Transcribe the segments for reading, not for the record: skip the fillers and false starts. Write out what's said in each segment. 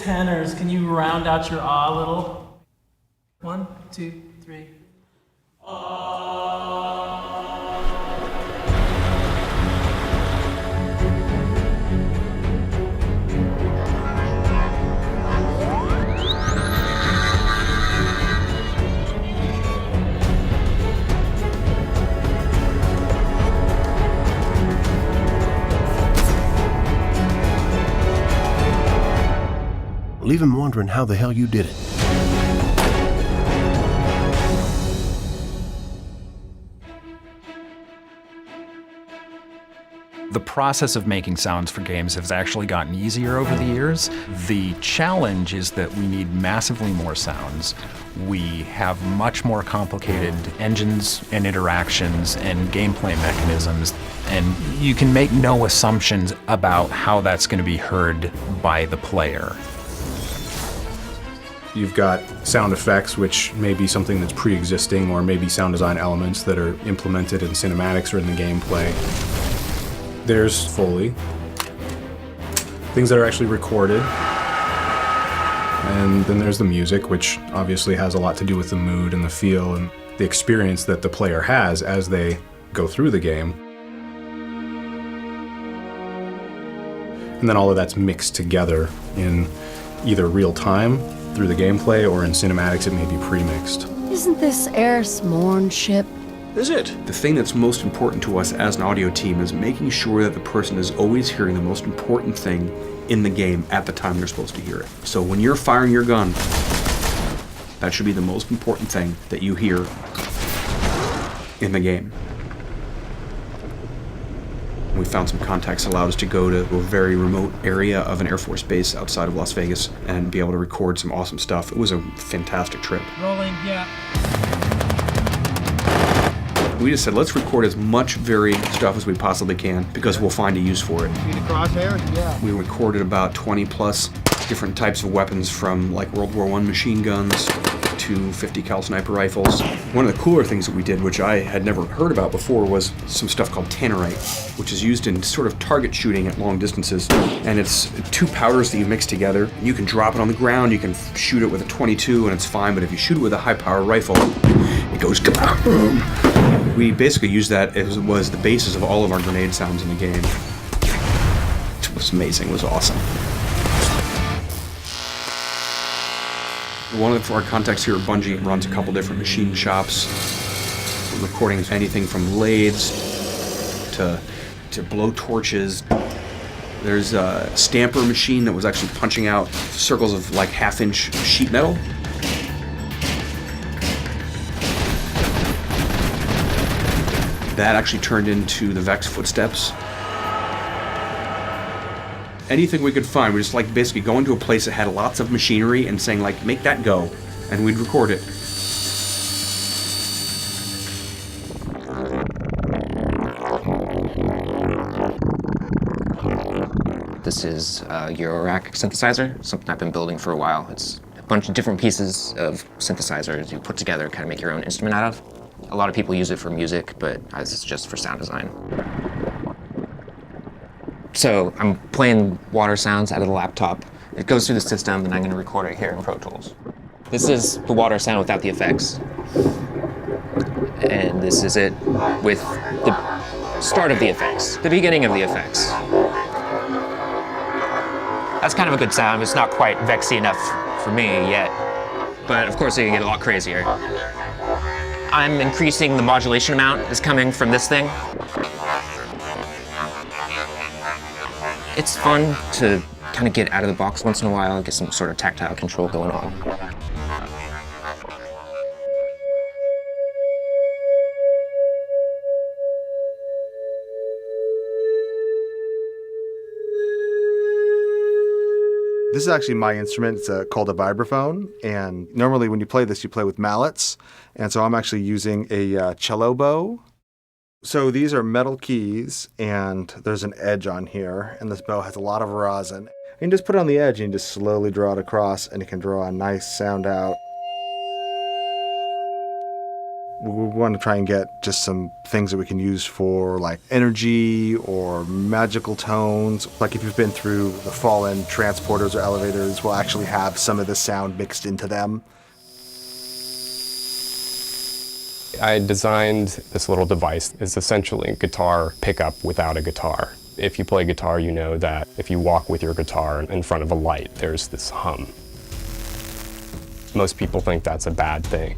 Tenors, can you round out your ah a little? 1, 2, 3. Leave him wondering how the hell you did it. The process of making sounds for games has actually gotten easier over the years. The challenge is that we need massively more sounds. We have much more complicated engines and interactions and gameplay mechanisms, and you can make no assumptions about how that's going to be heard by the player. You've got sound effects, which may be something that's pre-existing, or maybe sound design elements that are implemented in cinematics or in the gameplay. There's Foley, things that are actually recorded, and then there's the music, which obviously has a lot to do with the mood and the feel and the experience that the player has as they go through the game. And then all of that's mixed together in either real time through the gameplay, or in cinematics it may be pre-mixed. Isn't this airborne-ship? Is it? The thing that's most important to us as an audio team is making sure that the person is always hearing the most important thing in the game at the time they're supposed to hear it. So when you're firing your gun, that should be the most important thing that you hear in the game. We found some contacts that allowed us to go to a very remote area of an Air Force base outside of Las Vegas and be able to record some awesome stuff. It was a fantastic trip. Rolling, yeah. We just said, let's record as much varied stuff as we possibly can because we'll find a use for it. See the crosshairs? Yeah. We recorded about 20 plus different types of weapons, from like World War I machine guns to 50 cal sniper rifles. One of the cooler things that we did, which I had never heard about before, was some stuff called tannerite, which is used in sort of target shooting at long distances. And it's two powders that you mix together. You can drop it on the ground, you can shoot it with a .22 and it's fine, but if you shoot it with a high power rifle, it goes kaboom. We basically used that as was the basis of all of our grenade sounds in the game. It was amazing, it was awesome. One of our contacts here at Bungie runs a couple different machine shops. We're recording anything from lathes to blow torches. There's a stamper machine that was actually punching out circles of like half-inch sheet metal. That actually turned into the Vex footsteps. Anything we could find, we just like basically going to a place that had lots of machinery and saying like, make that go, and we'd record it. This is a Eurorack synthesizer, something I've been building for a while. It's a bunch of different pieces of synthesizers you put together, kind of make your own instrument out of. A lot of people use it for music, but this is just for sound design. So I'm playing water sounds out of the laptop. It goes through the system, and I'm going to record it here in Pro Tools. This is the water sound without the effects. And this is it with the start of the effects, the beginning of the effects. That's kind of a good sound. It's not quite Vexy enough for me yet, but of course it can get a lot crazier. I'm increasing the modulation amount that's coming from this thing. It's fun to kind of get out of the box once in a while and get some sort of tactile control going on. This is actually my instrument. It's called a vibraphone, and normally when you play this, you play with mallets, and so I'm actually using a cello bow. So these are metal keys, and there's an edge on here, and this bow has a lot of rosin. You can just put it on the edge, and you just slowly draw it across, and it can draw a nice sound out. We want to try and get just some things that we can use for like energy or magical tones. Like if you've been through the Fallen transporters or elevators, we'll actually have some of the sound mixed into them. I designed this little device. It's essentially a guitar pickup without a guitar. If you play guitar, you know that if you walk with your guitar in front of a light, there's this hum. Most people think that's a bad thing.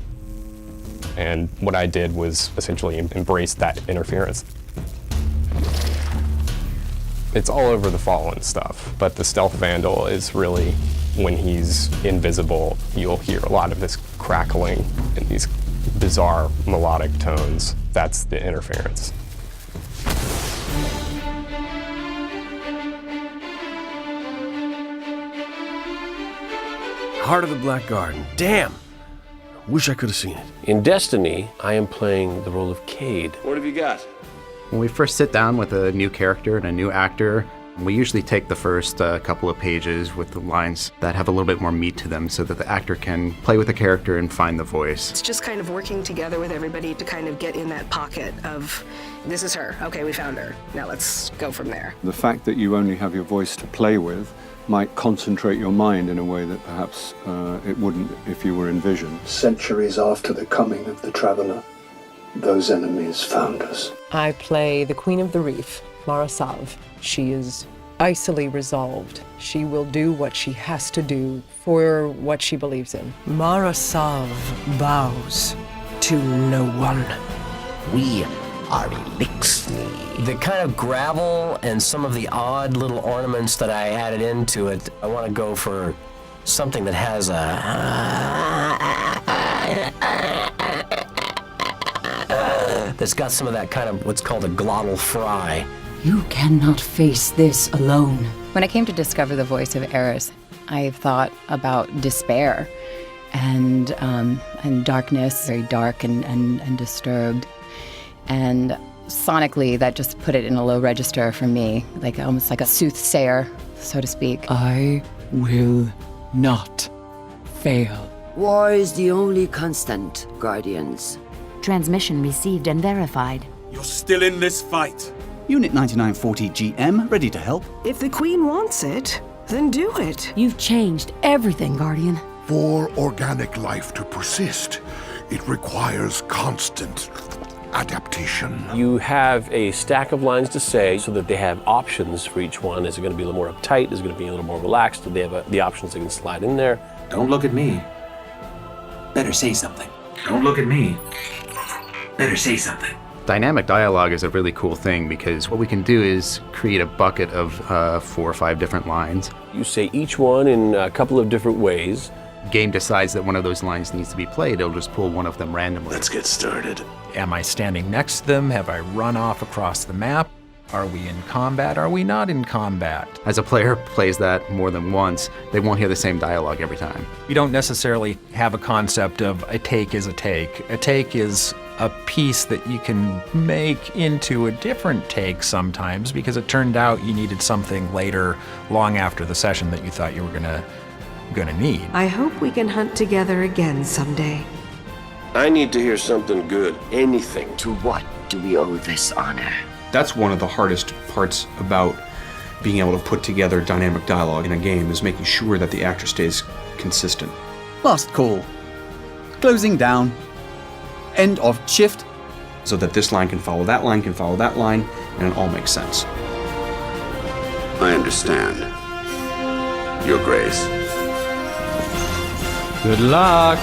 And what I did was essentially embrace that interference. It's all over the Fallen stuff, but the Stealth Vandal is really, when he's invisible, you'll hear a lot of this crackling and these bizarre melodic tones. That's the interference. Heart of the Black Garden. Damn! Wish I could have seen it. In Destiny, I am playing the role of Cade. What have you got? When we first sit down with a new character and a new actor, we usually take the first couple of pages with the lines that have a little bit more meat to them so that the actor can play with the character and find the voice. It's just kind of working together with everybody to kind of get in that pocket of, this is her, okay, we found her, now let's go from there. The fact that you only have your voice to play with might concentrate your mind in a way that perhaps it wouldn't if you were in vision. Centuries after the coming of the traveler, those enemies found us. I play the Queen of the Reef, Mara Sav. She is icily resolved. She will do what she has to do for what she believes in. Mara Sav bows to no one. We are Elixir. The kind of gravel and some of the odd little ornaments that I added into it, I want to go for something that has that's got some of that kind of what's called a glottal fry. You cannot face this alone. When I came to discover the voice of Eris, I thought about despair and darkness, very dark and disturbed. And sonically, that just put it in a low register for me, like almost like a soothsayer, so to speak. I will not fail. War is the only constant, Guardians. Transmission received and verified. You're still in this fight. Unit 9940 GM, ready to help. If the Queen wants it, then do it. You've changed everything, Guardian. For organic life to persist, it requires constant adaptation. You have a stack of lines to say so that they have options for each one. Is it going to be a little more uptight? Is it going to be a little more relaxed? Do they have the options they can slide in there? Don't look at me. Better say something. Don't look at me. Better say something. Dynamic dialogue is a really cool thing because what we can do is create a bucket of 4 or 5 different lines. You say each one in a couple of different ways. Game decides that one of those lines needs to be played, it'll just pull one of them randomly. Let's get started. Am I standing next to them? Have I run off across the map? Are we in combat? Are we not in combat? As a player plays that more than once, they won't hear the same dialogue every time. You don't necessarily have a concept of a take is a take. A take is a piece that you can make into a different take sometimes because it turned out you needed something later, long after the session that you thought you were gonna need. I hope we can hunt together again someday. I need to hear something good. Anything. To what do we owe this honor? That's one of the hardest parts about being able to put together dynamic dialogue in a game, is making sure that the actor stays consistent. Last call. Closing down. End of shift. So that this line can follow that line, can follow that line, and it all makes sense. I understand. Your Grace. Good luck!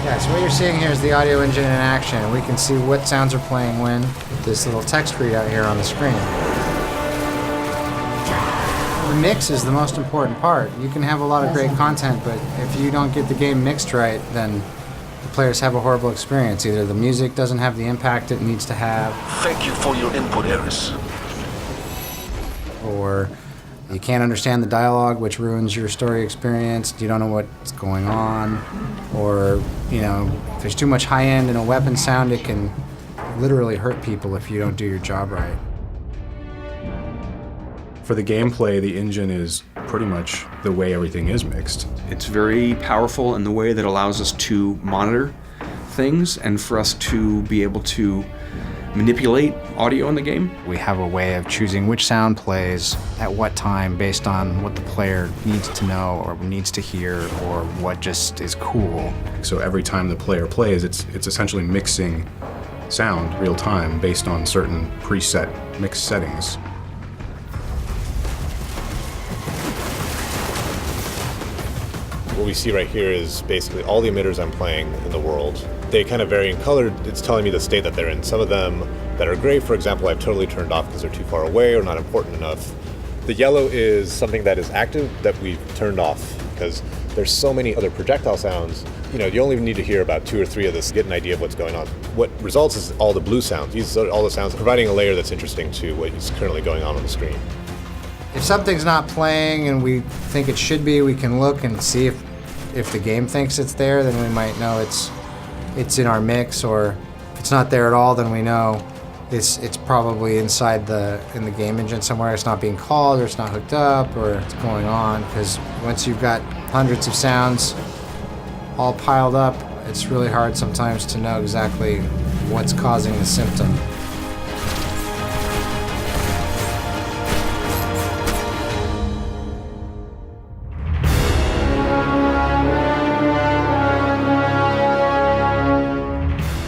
Yeah, so what you're seeing here is the audio engine in action. We can see what sounds are playing when, with this little text readout here on the screen. The mix is the most important part. You can have a lot of great content, but if you don't get the game mixed right, then the players have a horrible experience. Either the music doesn't have the impact it needs to have. Thank you for your input, Eris. Or you can't understand the dialogue, which ruins your story experience. You don't know what's going on. Or, you know, if there's too much high end in a weapon sound, it can literally hurt people if you don't do your job right. For the gameplay, the engine is pretty much the way everything is mixed. It's very powerful in the way that allows us to monitor things and for us to be able to manipulate audio in the game. We have a way of choosing which sound plays at what time based on what the player needs to know or needs to hear or what just is cool. So every time the player plays, it's essentially mixing sound real time based on certain preset mix settings. What we see right here is basically all the emitters I'm playing in the world. They kind of vary in color. It's telling me the state that they're in. Some of them that are gray, for example, I've totally turned off because they're too far away or not important enough. The yellow is something that is active that we've turned off because there's so many other projectile sounds. You know, you only need to hear about 2 or 3 of this to get an idea of what's going on. What results is all the blue sounds. These are all the sounds providing a layer that's interesting to what is currently going on the screen. If something's not playing and we think it should be, we can look and see if the game thinks it's there, then we might know it's in our mix, or if it's not there at all, then we know it's probably inside in the game engine somewhere. It's not being called, or it's not hooked up, or it's going on. Because once you've got hundreds of sounds all piled up, it's really hard sometimes to know exactly what's causing the symptom.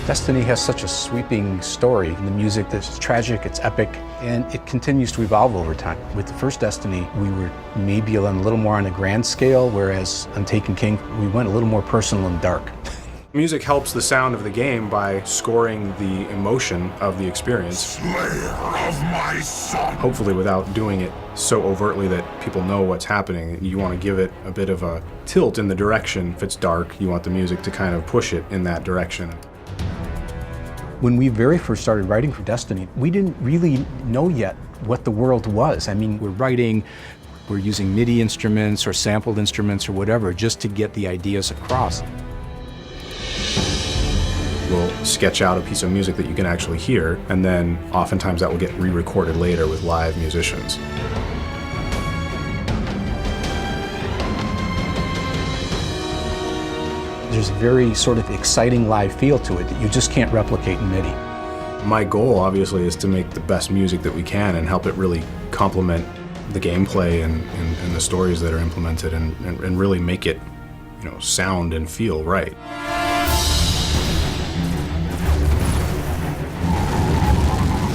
Destiny has such a sweeping story. The music that's tragic, it's epic, and it continues to evolve over time. With the first Destiny, we were maybe a little more on a grand scale, whereas on Taken King, we went a little more personal and dark. Music helps the sound of the game by scoring the emotion of the experience. Slayer of my son! Hopefully without doing it so overtly that people know what's happening. You want to give it a bit of a tilt in the direction. If it's dark, you want the music to kind of push it in that direction. When we very first started writing for Destiny, we didn't really know yet what the world was. I mean, we're using MIDI instruments or sampled instruments or whatever just to get the ideas across. We'll sketch out a piece of music that you can actually hear, and then oftentimes that will get re-recorded later with live musicians. There's a very sort of exciting live feel to it that you just can't replicate in MIDI. My goal, obviously, is to make the best music that we can and help it really complement the gameplay and the stories that are implemented and really make it, you know, sound and feel right.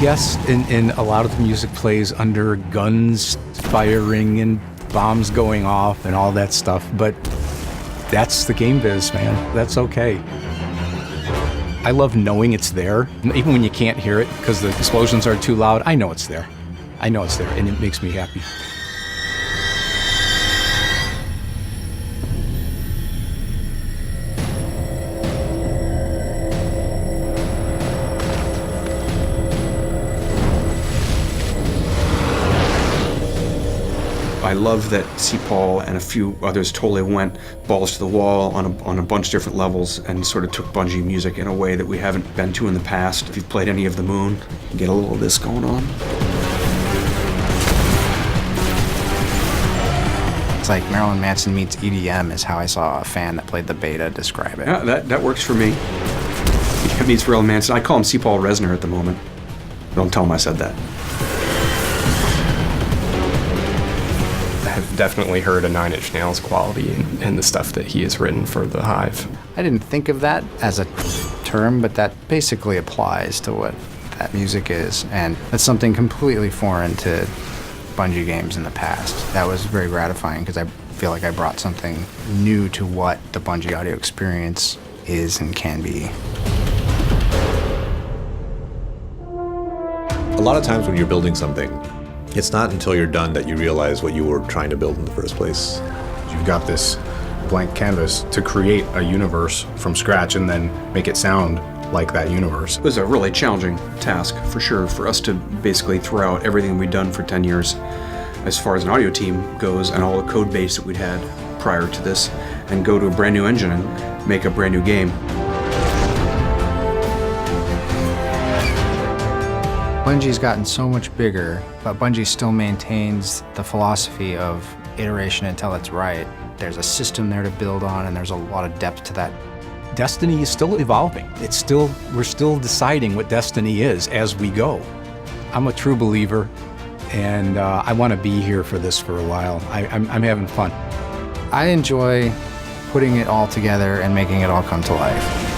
Yes, and a lot of the music plays under guns firing and bombs going off and all that stuff, but that's the game biz, man. That's okay. I love knowing it's there, even when you can't hear it because the explosions are too loud. I know it's there. I know it's there, and it makes me happy. I love that C-Paul and a few others totally went balls to the wall on a bunch of different levels and sort of took Bungie music in a way that we haven't been to in the past. If you've played any of The Moon, you get a little of this going on. It's like Marilyn Manson meets EDM is how I saw a fan that played the beta describe it. Yeah, that works for me. It meets Marilyn Manson. I call him C-Paul Resner at the moment. Don't tell him I said that. I've definitely heard a Nine Inch Nails quality in the stuff that he has written for the Hive. I didn't think of that as a term, but that basically applies to what that music is, and that's something completely foreign to Bungie games in the past. That was very gratifying because I feel like I brought something new to what the Bungie audio experience is and can be. A lot of times when you're building something, it's not until you're done that you realize what you were trying to build in the first place. You've got this blank canvas to create a universe from scratch and then make it sound like that universe. It was a really challenging task, for sure, for us to basically throw out everything we'd done for 10 years as far as an audio team goes and all the code base that we'd had prior to this and go to a brand new engine and make a brand new game. Bungie's gotten so much bigger, but Bungie still maintains the philosophy of iteration until it's right. There's a system there to build on, and there's a lot of depth to that. Destiny is still evolving. We're still deciding what Destiny is as we go. I'm a true believer, and I want to be here for this for a while. I'm having fun. I enjoy putting it all together and making it all come to life.